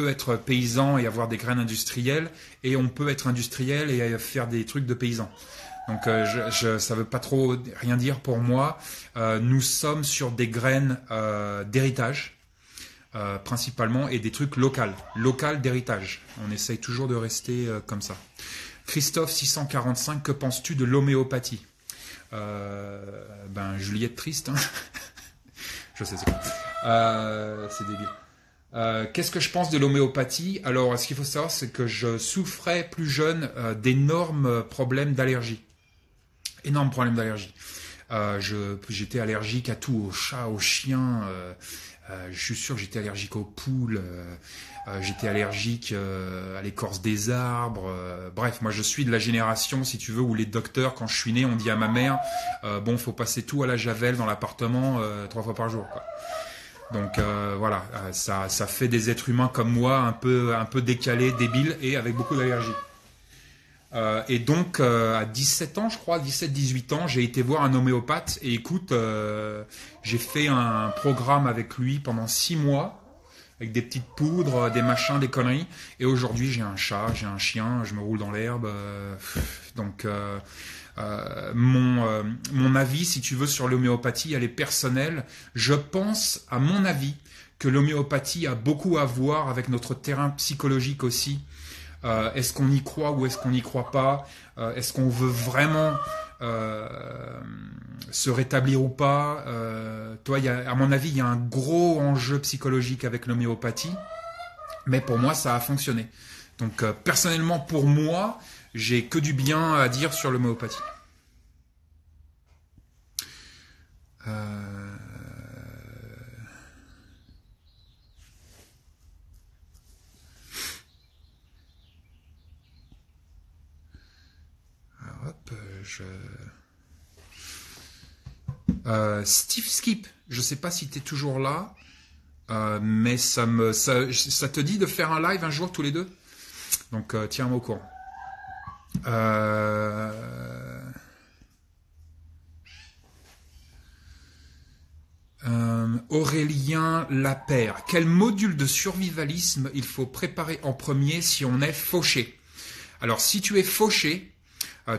être paysan et avoir des graines industrielles, et on peut être industriel et faire des trucs de paysan. Donc ça veut pas trop rien dire pour moi. Nous sommes sur des graines d'héritage. Principalement, et des trucs local d'héritage. On essaye toujours de rester comme ça. Christophe 645, que penses-tu de l'homéopathie? Juliette triste, hein. Je sais, c'est quoi. C'est débile. Qu'est-ce que je pense de l'homéopathie? Alors, ce qu'il faut savoir, c'est que je souffrais plus jeune d'énormes problèmes d'allergie. Énormes problèmes d'allergie. J'étais allergique à tout, aux chats, aux chiens. Je suis sûr que j'étais allergique aux poules. J'étais allergique à l'écorce des arbres. Bref, moi je suis de la génération, si tu veux, où les docteurs, quand je suis né, on dit à ma mère, bon, faut passer tout à la javel dans l'appartement 3 fois par jour, quoi. Donc voilà, ça fait des êtres humains comme moi, un peu décalés, débiles et avec beaucoup d'allergies. Et donc à 17 ans, je crois, 17-18 ans, j'ai été voir un homéopathe et écoute, j'ai fait un programme avec lui pendant 6 mois, avec des petites poudres, des machins, des conneries. Et aujourd'hui, j'ai un chat, j'ai un chien, je me roule dans l'herbe. Donc mon avis, si tu veux, sur l'homéopathie, elle est personnelle. Je pense, à mon avis, que l'homéopathie a beaucoup à voir avec notre terrain psychologique aussi. Est-ce qu'on y croit ou est-ce qu'on n'y croit pas? Est-ce qu'on veut vraiment se rétablir ou pas? Toi, à mon avis, il y a un gros enjeu psychologique avec l'homéopathie, mais pour moi, ça a fonctionné. Donc, personnellement, pour moi, j'ai que du bien à dire sur l'homéopathie. Hop, Steve Skip, je sais pas si tu es toujours là, mais ça te dit de faire un live un jour tous les deux? Donc tiens-moi au courant. Aurélien Lapère, quel module de survivalisme il faut préparer en premier si on est fauché? Alors si tu es fauché,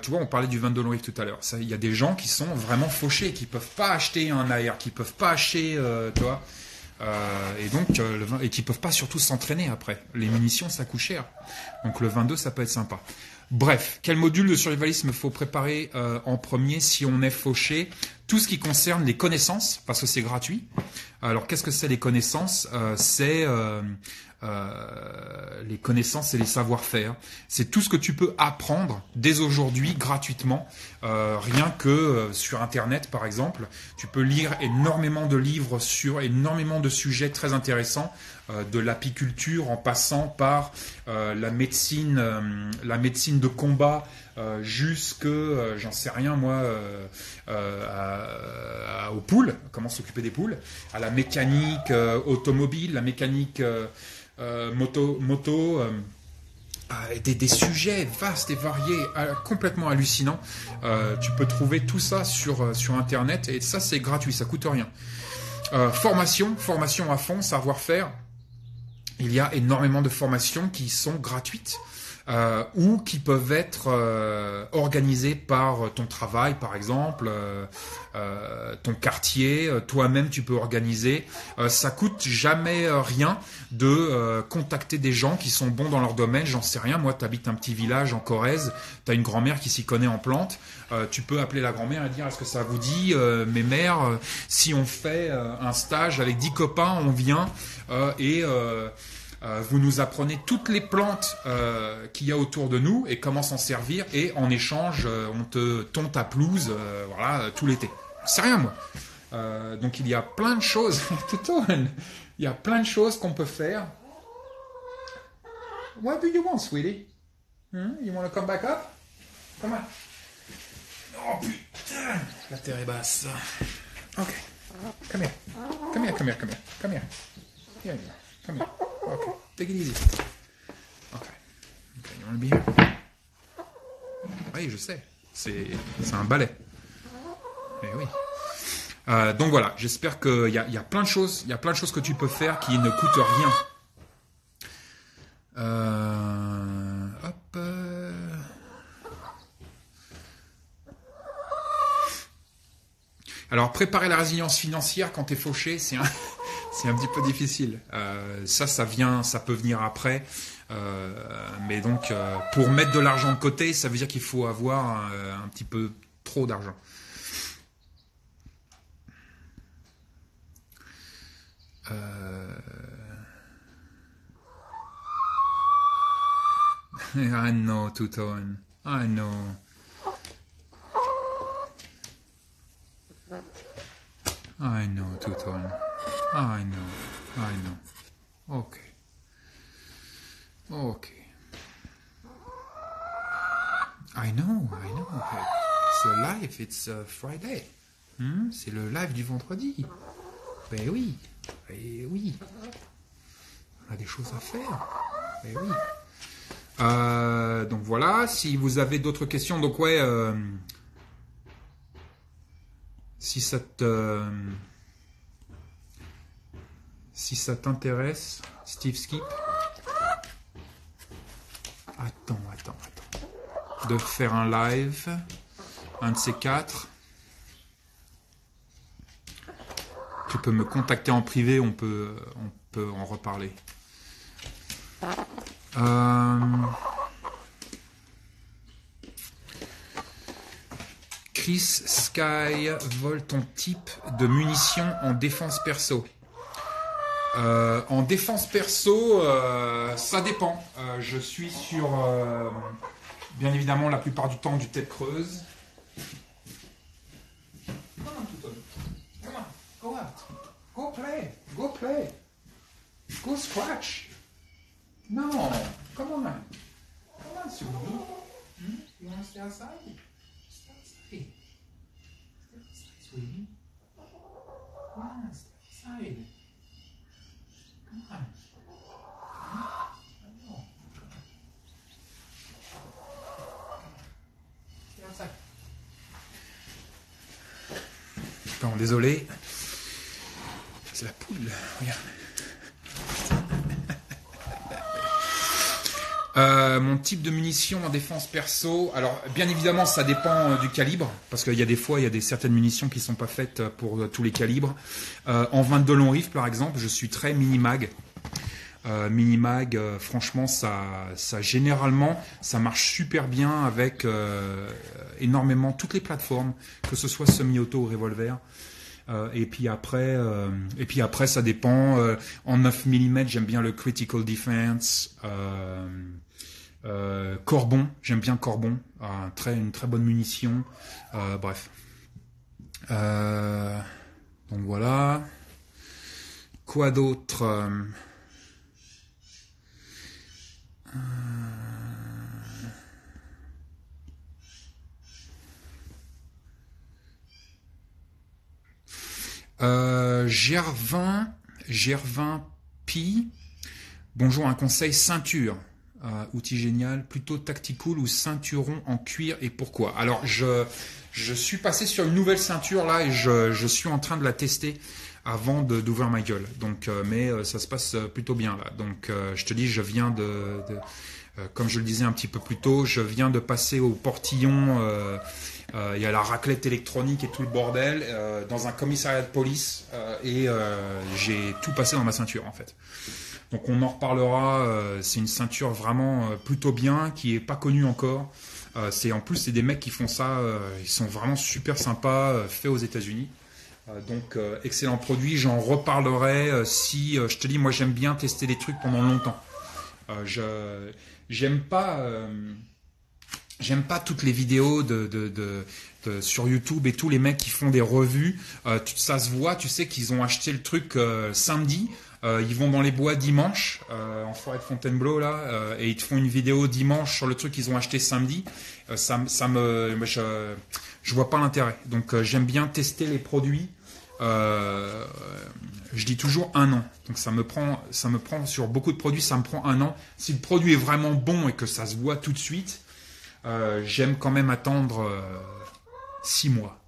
tu vois, on parlait du vin de l'Orive tout à l'heure. Il y a des gens qui sont vraiment fauchés, qui peuvent pas acheter un AR, qui peuvent pas acheter, tu vois, et donc le vin, et qui peuvent pas surtout s'entraîner après. Les munitions, ça coûte cher. Donc le 22, ça peut être sympa. Bref, quel module de survivalisme faut préparer en premier si on est fauché? Tout ce qui concerne les connaissances, parce que c'est gratuit. Alors qu'est-ce que c'est les connaissances? C'est les connaissances et les savoir-faire. C'est tout ce que tu peux apprendre dès aujourd'hui gratuitement, rien que sur Internet par exemple. Tu peux lire énormément de livres sur énormément de sujets très intéressants, de l'apiculture en passant par la médecine de combat, jusque, j'en sais rien moi, aux poules, comment s'occuper des poules, à la mécanique automobile, la mécanique moto, des sujets vastes et variés, complètement hallucinants. Tu peux trouver tout ça sur Internet et ça c'est gratuit, ça coûte rien. Formation à fond, savoir-faire. Il y a énormément de formations qui sont gratuites. Ou qui peuvent être organisées par ton travail, par exemple, ton quartier, toi-même tu peux organiser. Ça coûte jamais rien de contacter des gens qui sont bons dans leur domaine. J'en sais rien, moi tu habites un petit village en Corrèze, tu as une grand-mère qui s'y connaît en plantes, tu peux appeler la grand-mère et dire est-ce que ça vous dit, mes mères, si on fait un stage avec 10 copains, on vient et vous nous apprenez toutes les plantes qu'il y a autour de nous et comment s'en servir, et en échange on te tonte ta pelouse voilà, tout l'été. C'est rien moi. Donc il y a plein de choses. Il y a plein de choses qu'on peut faire. What do you want, sweetie? You want to come back up? Come on. Oh putain, la terre est basse. Ok. Come here. Come here, come here, come here. Come here. Here you are. Come here. Okay, take it easy. Okay, you want to be here? Oui, je sais. C'est un balai. Mais oui. Donc voilà, j'espère qu'il y a plein de choses, que tu peux faire qui ne coûtent rien. Hop. Alors, préparer la résilience financière quand tu es fauché, c'est un petit peu difficile. Ça peut venir après. Mais donc, pour mettre de l'argent de côté, ça veut dire qu'il faut avoir un petit peu trop d'argent. I know, Two-Tone. I know. I know, Two-Tone. I know. I know. Okay. Okay. I know. It's a live, it's Friday. C'est le live du vendredi. Ben oui. Ben oui. On a des choses à faire. Ben oui. Donc voilà, si vous avez d'autres questions, donc ouais, si ça t'intéresse, Steve Skip, attends, de faire un live, un de ces quatre, tu peux me contacter en privé, on peut en reparler. Chris Sky vole ton type de munitions en défense perso. En défense perso, ça dépend. Je suis sur, bien évidemment, la plupart du temps du tête creuse. Come on, go out, go play, go scratch. No, come on, sweetie. You want to stay outside? Stay outside, sweetie. Come on, stay outside. Come on. Stay outside. Pardon, désolé. C'est la poule, regarde. Mon type de munitions en défense perso, alors bien évidemment ça dépend du calibre, parce qu'il y a des fois il y a certaines munitions qui sont pas faites pour tous les calibres. En 22 long rifle par exemple, je suis très mini-mag. Mini-mag, franchement ça généralement ça marche super bien avec énormément toutes les plateformes, que ce soit semi-auto ou revolver. Et puis après ça dépend. En 9 mm j'aime bien le Critical Defense. Corbon, j'aime bien Corbon, une très bonne munition. Bref. Donc voilà. Quoi d'autre? Gervin Pi. Bonjour, un conseil ceinture. Outil génial, plutôt tactical ou ceinturon en cuir et pourquoi? Alors je suis passé sur une nouvelle ceinture là et je suis en train de la tester avant d'ouvrir ma gueule. Donc mais ça se passe plutôt bien là. Donc je te dis, je viens comme je le disais un petit peu plus tôt, je viens de passer au portillon. Il y a la raclette électronique et tout le bordel dans un commissariat de police et j'ai tout passé dans ma ceinture en fait. Donc on en reparlera. C'est une ceinture vraiment plutôt bien, qui est pas connue encore. En plus c'est des mecs qui font ça. Ils sont vraiment super sympas, faits aux États-Unis. Donc excellent produit. J'en reparlerai si je te dis, moi j'aime bien tester les trucs pendant longtemps. J'aime pas toutes les vidéos sur YouTube et tous les mecs qui font des revues. Ça se voit, tu sais qu'ils ont acheté le truc samedi. Ils vont dans les bois dimanche, en forêt de Fontainebleau là, et ils te font une vidéo dimanche sur le truc qu'ils ont acheté samedi. Je vois pas l'intérêt. Donc j'aime bien tester les produits. Je dis toujours 1 an. Donc ça me prend sur beaucoup de produits, ça me prend 1 an. Si le produit est vraiment bon et que ça se voit tout de suite, j'aime quand même attendre 6 mois.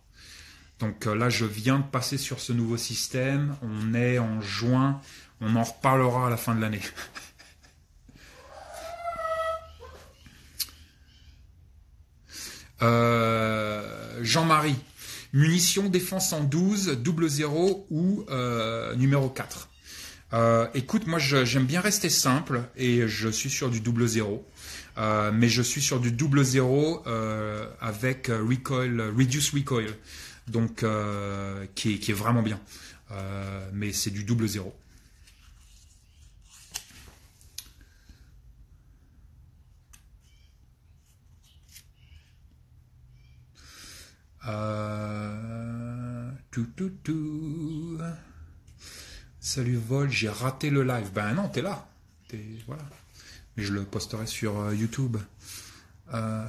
Donc là, je viens de passer sur ce nouveau système. On est en juin. On en reparlera à la fin de l'année. Jean-Marie, munitions défense en 12, 00 ou numéro 4. Écoute, moi j'aime bien rester simple et je suis sur du 00. Mais je suis sur du 00 avec reduce recoil. Donc qui est vraiment bien. Mais c'est du 00. Tout, tout, tout. Salut Vol, j'ai raté le live. Ben non, t'es là. Voilà. Mais je le posterai sur YouTube. Va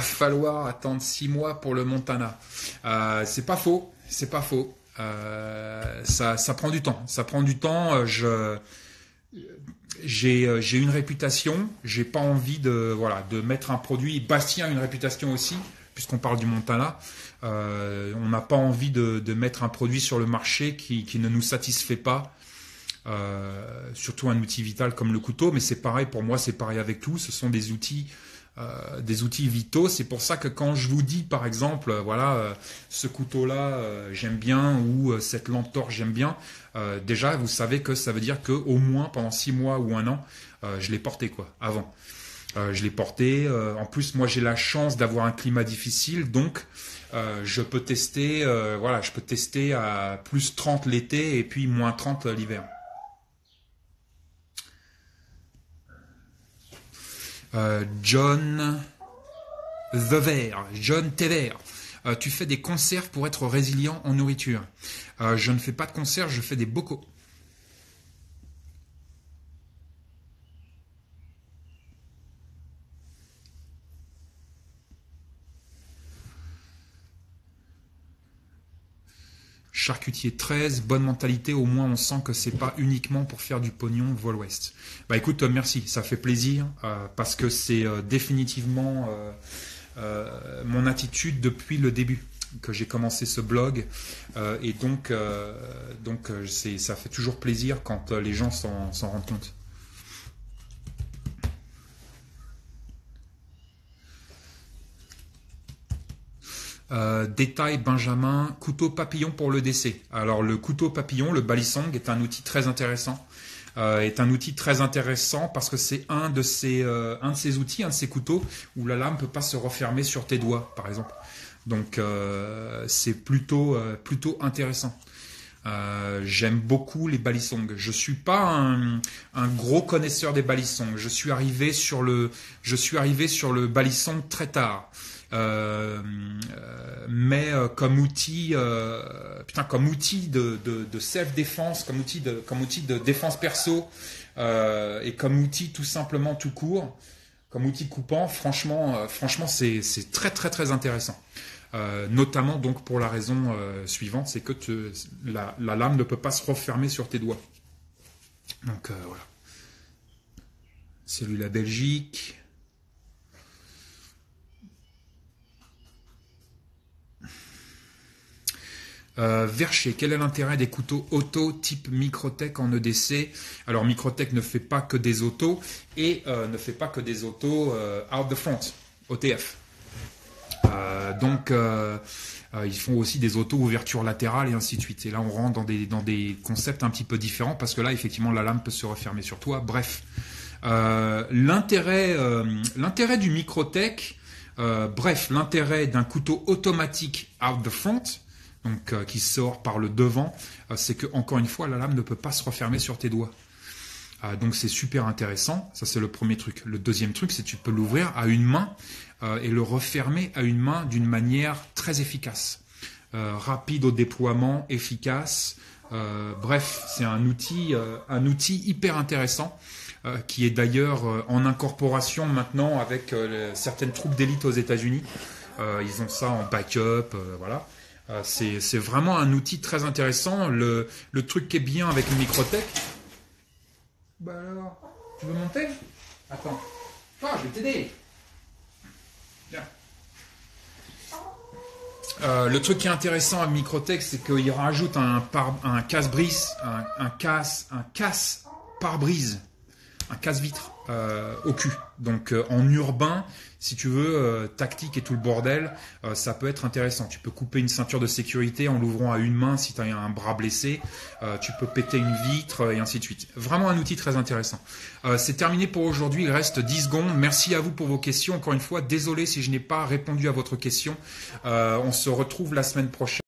falloir attendre 6 mois pour le Montana. C'est pas faux. C'est pas faux. Ça prend du temps. Ça prend du temps. J'ai une réputation. J'ai pas envie de mettre un produit. Bastien a une réputation aussi, puisqu'on parle du Montana. On n'a pas envie de mettre un produit sur le marché qui ne nous satisfait pas. Surtout un outil vital comme le couteau, mais c'est pareil pour moi, c'est pareil avec tout. Ce sont des outils vitaux. C'est pour ça que quand je vous dis, par exemple, ce couteau-là, j'aime bien, ou cette lampe torche, j'aime bien, déjà, vous savez que ça veut dire que au moins pendant 6 mois ou 1 an, je l'ai porté quoi, avant. Je l'ai porté. En plus, moi, j'ai la chance d'avoir un climat difficile, donc je peux tester. Je peux tester à plus 30 l'été et puis moins 30 l'hiver. John Tever, tu fais des conserves pour être résilient en nourriture. Je ne fais pas de conserves, je fais des bocaux. Charcutier 13, bonne mentalité, au moins on sent que c'est pas uniquement pour faire du pognon Vol Ouest. Bah écoute, merci, ça fait plaisir, parce que c'est définitivement mon attitude depuis le début que j'ai commencé ce blog, et donc ça fait toujours plaisir quand les gens s'en rendent compte. Détail Benjamin, couteau papillon pour le décès. Alors le couteau papillon, le balisong, est un outil très intéressant. Parce que c'est un de ces outils, un de ces couteaux où la lame peut pas se refermer sur tes doigts, par exemple. Donc c'est plutôt intéressant. J'aime beaucoup les balisongs. Je suis pas un gros connaisseur des balisongs. Je suis arrivé sur le balisong très tard. Mais comme outil de self-défense, comme outil de défense perso, et comme outil tout simplement tout court, comme outil coupant, franchement c'est très très très intéressant. Notamment donc pour la raison suivante, c'est que la lame ne peut pas se refermer sur tes doigts. Donc voilà. Salut la Belgique. Vercher, quel est l'intérêt des couteaux auto type Microtech en EDC? Alors Microtech ne fait pas que des autos et ne fait pas que des autos out the front, OTF. Donc ils font aussi des autos ouverture latérale et ainsi de suite. Et là on rentre dans des concepts un petit peu différents parce que là effectivement la lame peut se refermer sur toi. Bref, l'intérêt du Microtech, l'intérêt d'un couteau automatique out the front, donc qui sort par le devant, c'est que encore une fois la lame ne peut pas se refermer sur tes doigts. Donc c'est super intéressant, ça c'est le premier truc. Le deuxième truc, c'est que tu peux l'ouvrir à une main et le refermer à une main d'une manière très efficace, rapide au déploiement, efficace. Bref, c'est un outil hyper intéressant qui est d'ailleurs en incorporation maintenant avec certaines troupes d'élite aux États-Unis. Ils ont ça en backup, voilà. C'est vraiment un outil très intéressant. Le truc qui est bien avec le Microtech. Bah alors, tu veux monter? Attends. Je vais t'aider. Viens. Le truc qui est intéressant avec Microtech, c'est qu'il rajoute un casse-brise, un casse pare-brise, un casse-vitre au cul. Donc en urbain, si tu veux, tactique et tout le bordel, ça peut être intéressant. Tu peux couper une ceinture de sécurité en l'ouvrant à une main si tu as un bras blessé. Tu peux péter une vitre et ainsi de suite. Vraiment un outil très intéressant. C'est terminé pour aujourd'hui. Il reste 10 secondes. Merci à vous pour vos questions. Encore une fois, désolé si je n'ai pas répondu à votre question. On se retrouve la semaine prochaine.